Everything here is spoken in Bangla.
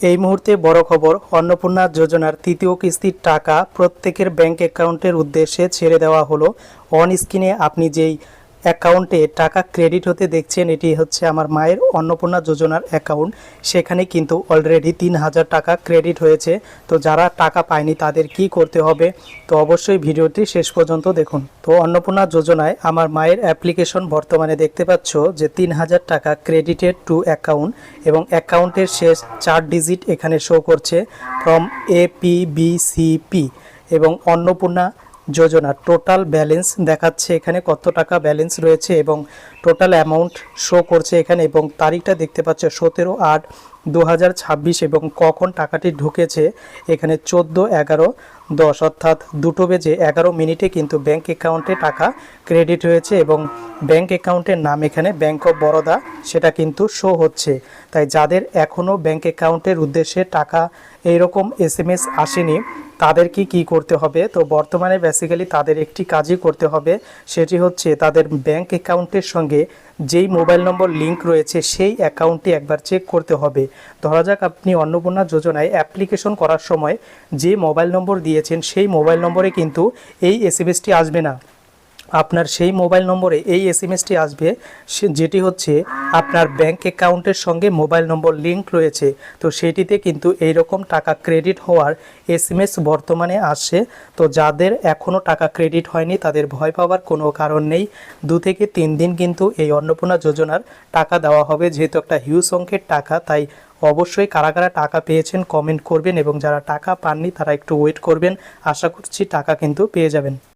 এই মুহূর্তে বড় খবর, অন্নপূর্ণা যোজনার তৃতীয় কিস্তির টাকা প্রত্যেকের ব্যাংক অ্যাকাউন্টের উদ্দেশ্যে ছেড়ে দেওয়া হলো। অন স্ক্রিনে আপনি যেই অ্যাকাউন্টে টাকা ক্রেডিট হতে দেখছেন, এটি হচ্ছে আমার মায়ের অন্নপূর্ণা যোজনার অ্যাকাউন্ট। সেখানে কিন্তু অলরেডি 3,000 টাকা ক্রেডিট হয়েছে। তো যারা টাকা পায়নি তাদের কি করতে হবে, তো অবশ্যই ভিডিওটি শেষ পর্যন্ত দেখুন। তো অন্নপূর্ণা যোজনায় আমার মায়ের অ্যাপ্লিকেশন বর্তমানে দেখতে পাচ্ছ যে 3,000 টাকা ক্রেডিটেড টু অ্যাকাউন্ট, এবং অ্যাকাউন্টের শেষ 4 ডিজিট এখানে শো করছে ফ্রম APBCP। এবং অন্নপূর্ণা যোজনার টোটাল ব্যালেন্স দেখাচ্ছে এখানে, কত টাকা ব্যালেন্স রয়েছে এবং টোটাল অ্যামাউন্ট শো করছে এখানে। এবং তারিখটা দেখতে পাচ্ছ 17/8/2026, এবং কখন টাকাটি ঢুকেছে এখানে 14/11/10, অর্থাৎ 2:11 কিন্তু ব্যাংক অ্যাকাউন্টে টাকা ক্রেডিট হয়েছে। এবং ব্যাংক অ্যাকাউন্টের নাম এখানে ব্যাংক অফ বরোদা সেটা কিন্তু শো হচ্ছে। তাই যাদের এখনও ব্যাংক অ্যাকাউন্টের উদ্দেশ্যে টাকা এইরকম SMS আসেনি, তাদের কি করতে হবে, তো বর্তমানে বেসিক্যালি তাদের একটি কাজই করতে হবে, সেটি হচ্ছে তাদের ব্যাংক অ্যাকাউন্টের সঙ্গে যেই মোবাইল নম্বর লিংক রয়েছে সেই অ্যাকাউন্টটি একবার চেক করতে হবে। ধরা যাক আপনি অন্নপূর্ণা যোজনায় অ্যাপ্লিকেশন করার সময় যে মোবাইল নম্বর দিয়েছেন সেই মোবাইল নম্বরে কিন্তু এই SMS-টি আসবে না। আপনার সেই মোবাইল নম্বরে এই SMS-টি আসবে যেটি হচ্ছে আপনার ব্যাংক অ্যাকাউন্টের সঙ্গে মোবাইল নম্বর লিংক রয়েছে। তো সেটিতে কিন্তু এই রকম টাকা ক্রেডিট হওয়ার SMS বর্তমানে আসছে। তো যাদের এখনও টাকা ক্রেডিট হয়নি তাদের ভয় পাওয়ার কোনো কারণ নেই। 2 থেকে 3 দিন কিন্তু এই অন্নপূর্ণা যোজনার টাকা দেওয়া হবে, যেহেতু একটা হিউজ অঙ্কের টাকা। তাই অবশ্যই কারা কারা টাকা পেয়েছেন কমেন্ট করবেন, এবং যারা টাকা পাননি তারা একটু ওয়েট করবেন। আশা করছি টাকা কিন্তু পেয়ে যাবেন।